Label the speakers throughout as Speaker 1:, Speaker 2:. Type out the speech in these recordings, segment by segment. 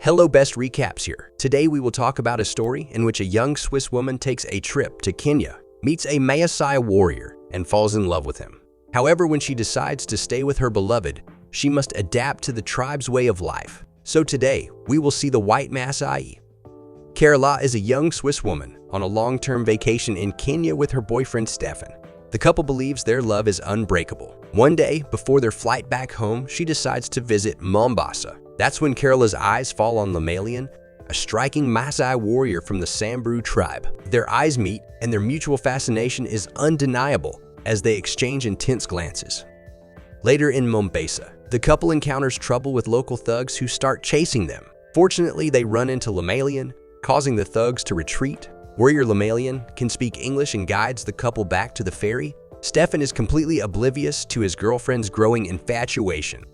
Speaker 1: Hello, best recaps here. Today we will talk about a story in which a young Swiss woman takes a trip to Kenya, meets a Maasai warrior, and falls in love with him. However, when she decides to stay with her beloved, she must adapt to the tribe's way of life. So today, we will see the White Masai. Carola is a young Swiss woman on a long-term vacation in Kenya with her boyfriend Stefan. The couple believes their love is unbreakable. One day, before their flight back home, she decides to visit Mombasa. That's when Carola's eyes fall on Lemalian, a striking Maasai warrior from the Samburu tribe. Their eyes meet, and their mutual fascination is undeniable as they exchange intense glances. Later in Mombasa, the couple encounters trouble with local thugs who start chasing them. Fortunately, they run into Lemalian, causing the thugs to retreat. Warrior Lemalian can speak English and guides the couple back to the ferry. Stefan is completely oblivious to his girlfriend's growing infatuation.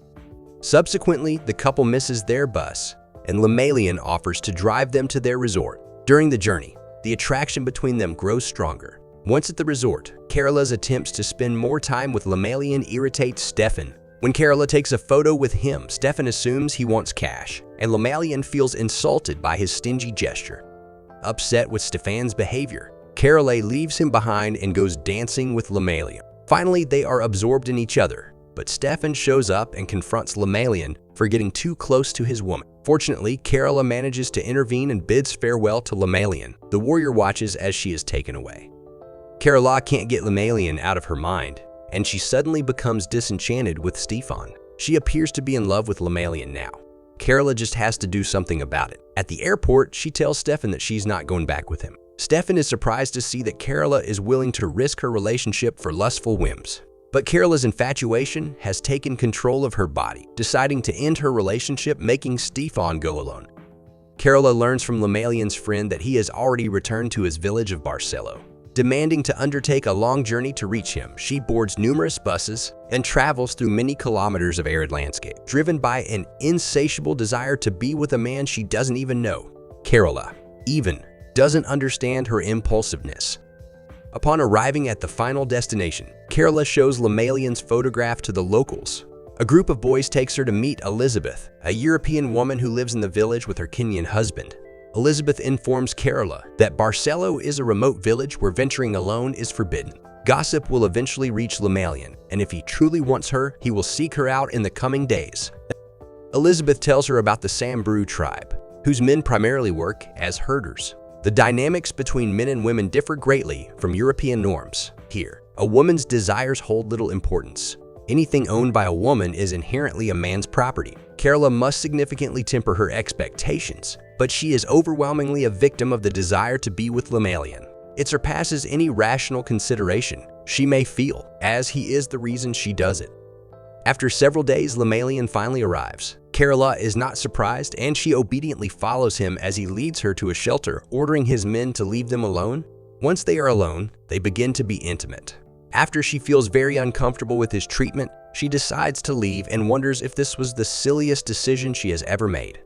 Speaker 1: Subsequently, the couple misses their bus, and Lemalian offers to drive them to their resort. During the journey, the attraction between them grows stronger. Once at the resort, Carola's attempts to spend more time with Lemalian irritates Stefan. When Carola takes a photo with him, Stefan assumes he wants cash, and Lemalian feels insulted by his stingy gesture. Upset with Stefan's behavior, Carola leaves him behind and goes dancing with Lemalian. Finally, they are absorbed in each other, but Stefan shows up and confronts Lemalian for getting too close to his woman. Fortunately, Carola manages to intervene and bids farewell to Lemalian. The warrior watches as she is taken away. Carola can't get Lemalian out of her mind, and she suddenly becomes disenchanted with Stefan. She appears to be in love with Lemalian now. Carola just has to do something about it. At the airport, she tells Stefan that she's not going back with him. Stefan is surprised to see that Carola is willing to risk her relationship for lustful whims. But Carola's infatuation has taken control of her body, deciding to end her relationship, making Stefan go alone. Carola learns from Lemalian's friend that he has already returned to his village of Barcelo. Demanding to undertake a long journey to reach him, she boards numerous buses and travels through many kilometers of arid landscape, driven by an insatiable desire to be with a man she doesn't even know. Carola even doesn't understand her impulsiveness. Upon arriving at the final destination, Carola shows Lemalian's photograph to the locals. A group of boys takes her to meet Elizabeth, a European woman who lives in the village with her Kenyan husband. Elizabeth informs Carola that Barcelo is a remote village where venturing alone is forbidden. Gossip will eventually reach Lemalian, and if he truly wants her, he will seek her out in the coming days. Elizabeth tells her about the Samburu tribe, whose men primarily work as herders. The dynamics between men and women differ greatly from European norms. Here, a woman's desires hold little importance. Anything owned by a woman is inherently a man's property. Carola must significantly temper her expectations, but she is overwhelmingly a victim of the desire to be with Lemalian. It surpasses any rational consideration she may feel, as he is the reason she does it. After several days, Lemalian finally arrives. Carola is not surprised, and she obediently follows him as he leads her to a shelter, ordering his men to leave them alone. Once they are alone, they begin to be intimate. After she feels very uncomfortable with his treatment, she decides to leave and wonders if this was the silliest decision she has ever made.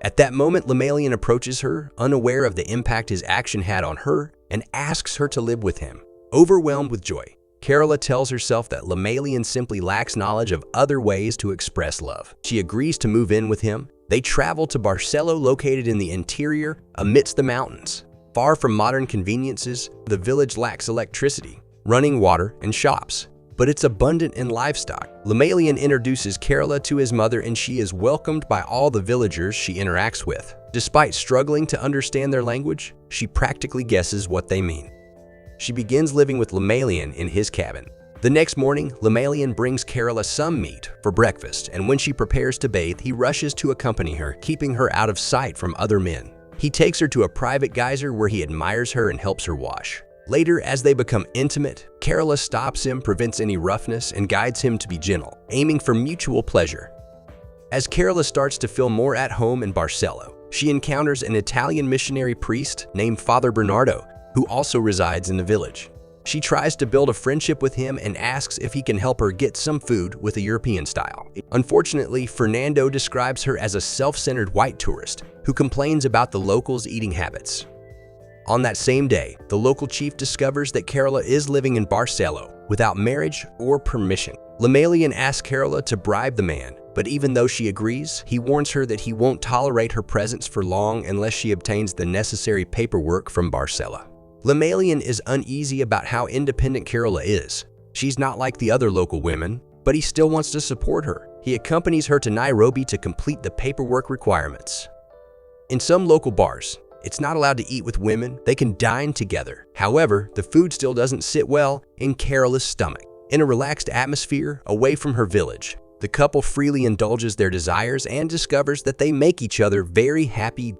Speaker 1: At that moment, Lemalian approaches her, unaware of the impact his action had on her, and asks her to live with him. Overwhelmed with joy, Carola tells herself that Lemalian simply lacks knowledge of other ways to express love. She agrees to move in with him. They travel to Barcelo, located in the interior, amidst the mountains. Far from modern conveniences, the village lacks electricity, running water, and shops, but it's abundant in livestock. Lemalian introduces Carola to his mother, and she is welcomed by all the villagers she interacts with. Despite struggling to understand their language, she practically guesses what they mean. She begins living with Lemalian in his cabin. The next morning, Lemalian brings Carola some meat for breakfast, and when she prepares to bathe, he rushes to accompany her, keeping her out of sight from other men. He takes her to a private geyser where he admires her and helps her wash. Later, as they become intimate, Carola stops him, prevents any roughness, and guides him to be gentle, aiming for mutual pleasure. As Carola starts to feel more at home in Barcelo, she encounters an Italian missionary priest named Father Bernardo, who also resides in the village. She tries to build a friendship with him and asks if he can help her get some food with a European style. Unfortunately, Fernando describes her as a self-centered white tourist who complains about the locals' eating habits. On that same day, the local chief discovers that Carola is living in Barcelo without marriage or permission. Lemalian asks Carola to bribe the man, But even though she agrees, he warns her that he won't tolerate her presence for long unless she obtains the necessary paperwork from Barcelo. Lemalian is uneasy about how independent Carola is. She's not like the other local women, but he still wants to support her. He accompanies her to Nairobi to complete the paperwork requirements. In some local bars, it's not allowed to eat with women. They can dine together. However, the food still doesn't sit well in Carola's stomach. In a relaxed atmosphere, away from her village, the couple freely indulges their desires and discovers that they make each other very happy.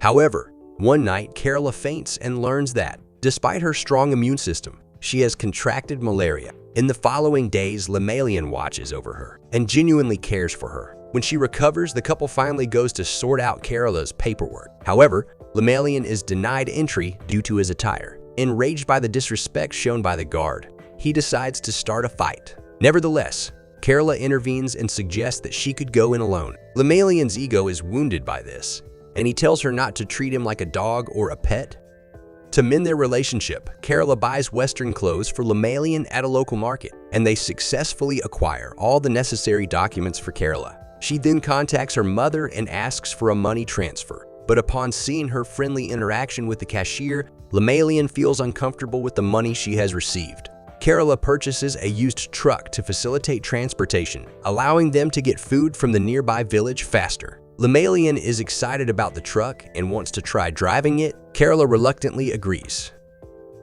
Speaker 1: However, one night, Carola faints and learns that, despite her strong immune system, she has contracted malaria. In the following days, Lemalian watches over her and genuinely cares for her. When she recovers, the couple finally goes to sort out Carola's paperwork. However, Lemalian is denied entry due to his attire. Enraged by the disrespect shown by the guard, he decides to start a fight. Nevertheless, Carola intervenes and suggests that she could go in alone. Lemalian's ego is wounded by this, and he tells her not to treat him like a dog or a pet. To mend their relationship, Carola buys Western clothes for Lemalian at a local market, and they successfully acquire all the necessary documents for Carola. She then contacts her mother and asks for a money transfer, but upon seeing her friendly interaction with the cashier, Lemalian feels uncomfortable with the money she has received. Carola purchases a used truck to facilitate transportation, allowing them to get food from the nearby village faster. Lemalian is excited about the truck and wants to try driving it. Carola reluctantly agrees.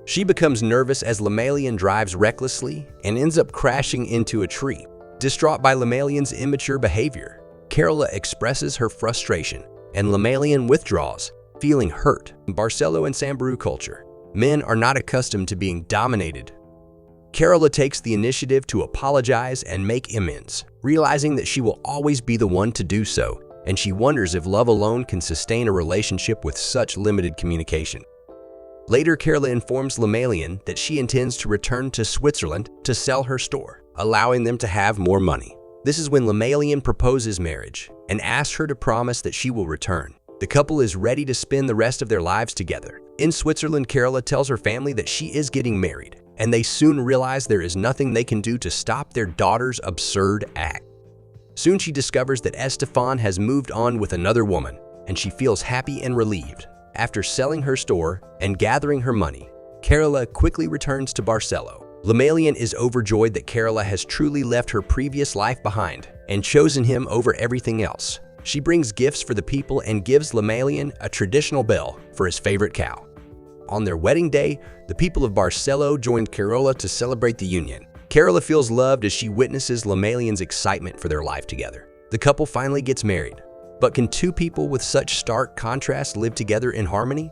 Speaker 1: She becomes nervous as Lemalian drives recklessly and ends up crashing into a tree. Distraught by Lemalian's immature behavior, Carola expresses her frustration, and Lemalian withdraws, feeling hurt. In Barcelo and Samburu culture, men are not accustomed to being dominated. Carola takes the initiative to apologize and make amends, realizing that she will always be the one to do so, and she wonders if love alone can sustain a relationship with such limited communication. Later, Carola informs Lemalian that she intends to return to Switzerland to sell her store, allowing them to have more money. This is when Lemalian proposes marriage and asks her to promise that she will return. The couple is ready to spend the rest of their lives together. In Switzerland, Carola tells her family that she is getting married, and they soon realize there is nothing they can do to stop their daughter's absurd act. Soon she discovers that Estefan has moved on with another woman, and she feels happy and relieved. After selling her store and gathering her money, Carola quickly returns to Barcelo. Lemalian is overjoyed that Carola has truly left her previous life behind and chosen him over everything else. She brings gifts for the people and gives Lemalian a traditional bell for his favorite cow. On their wedding day, the people of Barcelo joined Carola to celebrate the union. Carola feels loved as she witnesses Lemalian's excitement for their life together. The couple finally gets married. But can two people with such stark contrasts live together in harmony?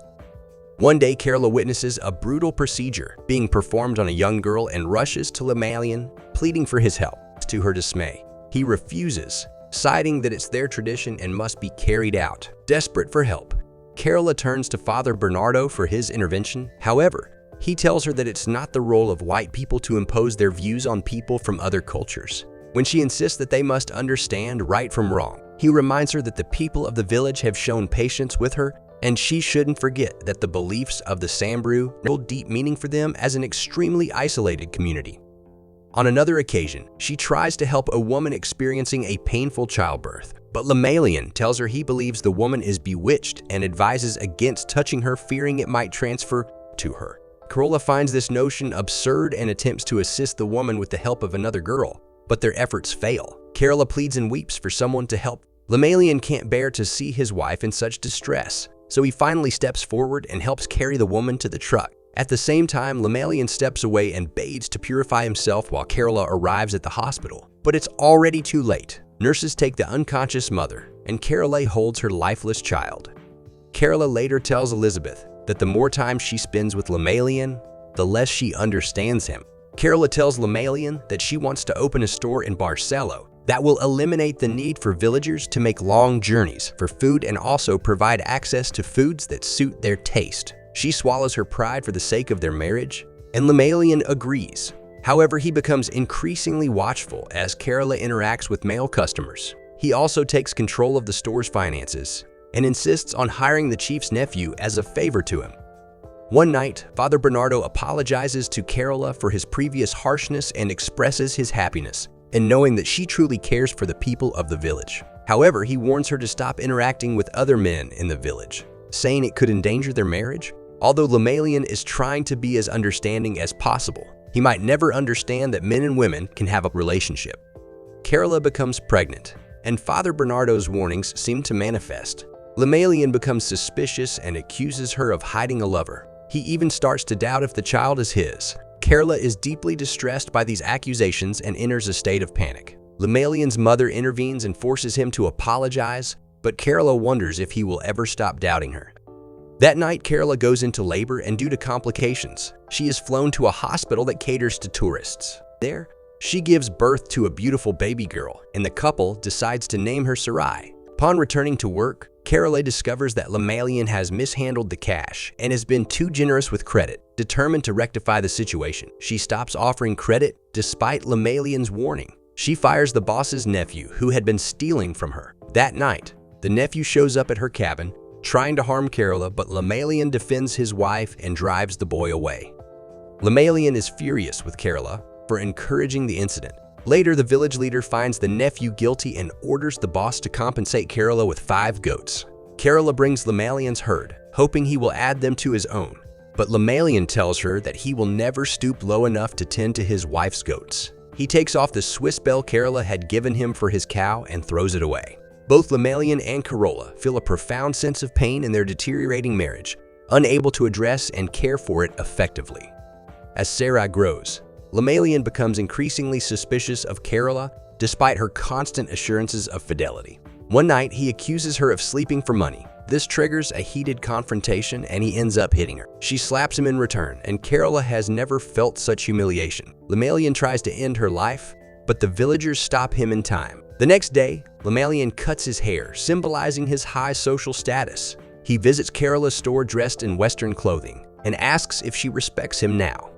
Speaker 1: One day, Carola witnesses a brutal procedure being performed on a young girl and rushes to Lemalian, pleading for his help. To her dismay, he refuses, citing that it's their tradition and must be carried out. Desperate for help, Carola turns to Father Bernardo for his intervention. However, he tells her that it's not the role of white people to impose their views on people from other cultures. When she insists that they must understand right from wrong, he reminds her that the people of the village have shown patience with her, and she shouldn't forget that the beliefs of the Samburu hold deep meaning for them as an extremely isolated community. On another occasion, she tries to help a woman experiencing a painful childbirth, but Lemalian tells her he believes the woman is bewitched and advises against touching her, fearing it might transfer to her. Carola finds this notion absurd and attempts to assist the woman with the help of another girl, but their efforts fail. Carola pleads and weeps for someone to help. Lemalian can't bear to see his wife in such distress, so he finally steps forward and helps carry the woman to the truck. At the same time, Lemalian steps away and bathes to purify himself while Carola arrives at the hospital. But it's already too late. Nurses take the unconscious mother, and Carola holds her lifeless child. Carola later tells Elizabeth that the more time she spends with Lemalian, the less she understands him. Carola tells Lemalian that she wants to open a store in Barcelo that will eliminate the need for villagers to make long journeys for food and also provide access to foods that suit their taste. She swallows her pride for the sake of their marriage, and Lemalian agrees. However, he becomes increasingly watchful as Carola interacts with male customers. He also takes control of the store's finances and insists on hiring the chief's nephew as a favor to him. One night, Father Bernardo apologizes to Carola for his previous harshness and expresses his happiness and knowing that she truly cares for the people of the village. However, he warns her to stop interacting with other men in the village, saying it could endanger their marriage. Although Lemalian is trying to be as understanding as possible, he might never understand that men and women can have a relationship. Carola becomes pregnant, and Father Bernardo's warnings seem to manifest. Lemalian becomes suspicious and accuses her of hiding a lover. He even starts to doubt if the child is his. Carola is deeply distressed by these accusations and enters a state of panic. Lemalian's mother intervenes and forces him to apologize, but Carola wonders if he will ever stop doubting her. That night, Carola goes into labor, and due to complications, she is flown to a hospital that caters to tourists. There, she gives birth to a beautiful baby girl, and the couple decides to name her Sarai. Upon returning to work, Carola discovers that Lemalian has mishandled the cash and has been too generous with credit. Determined to rectify the situation, she stops offering credit despite Lemalian's warning. She fires the boss's nephew, who had been stealing from her. That night, the nephew shows up at her cabin, trying to harm Carola, but Lemalian defends his wife and drives the boy away. Lemalian is furious with Carola for encouraging the incident. Later, the village leader finds the nephew guilty and orders the boss to compensate Carola with 5 goats. Carola brings Lemalian's herd, hoping he will add them to his own. But Lemalian tells her that he will never stoop low enough to tend to his wife's goats. He takes off the Swiss bell Carola had given him for his cow and throws it away. Both Lemalian and Carola feel a profound sense of pain in their deteriorating marriage, unable to address and care for it effectively. As Sarai grows, Lemalian becomes increasingly suspicious of Carola despite her constant assurances of fidelity. One night, he accuses her of sleeping for money. This triggers a heated confrontation, and he ends up hitting her. She slaps him in return, and Carola has never felt such humiliation. Lemalian tries to end her life, but the villagers stop him in time. The next day, Lemalian cuts his hair, symbolizing his high social status. He visits Carola's store dressed in Western clothing and asks if she respects him now.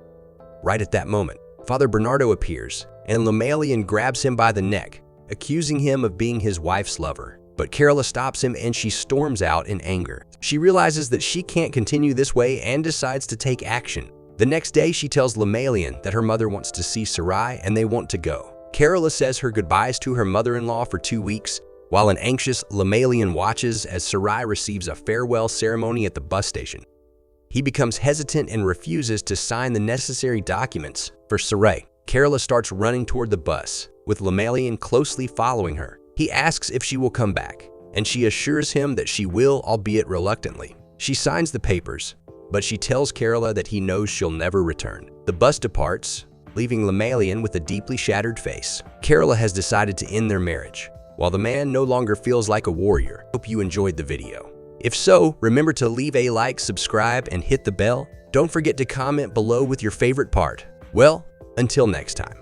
Speaker 1: Right at that moment, Father Bernardo appears, and Lemalian grabs him by the neck, accusing him of being his wife's lover. But Carola stops him, and she storms out in anger. She realizes that she can't continue this way and decides to take action. The next day, she tells Lemalian that her mother wants to see Sarai and they want to go. Carola says her goodbyes to her mother-in-law for 2 weeks, while an anxious Lemalian watches as Sarai receives a farewell ceremony at the bus station. He becomes hesitant and refuses to sign the necessary documents for Sarai. Carola starts running toward the bus, with Lemalian closely following her. He asks if she will come back, and she assures him that she will, albeit reluctantly. She signs the papers, but she tells Carola that he knows she'll never return. The bus departs, leaving Lemalian with a deeply shattered face. Carola has decided to end their marriage, while the man no longer feels like a warrior. Hope you enjoyed the video. If so, remember to leave a like, subscribe, and hit the bell. Don't forget to comment below with your favorite part. Well, until next time.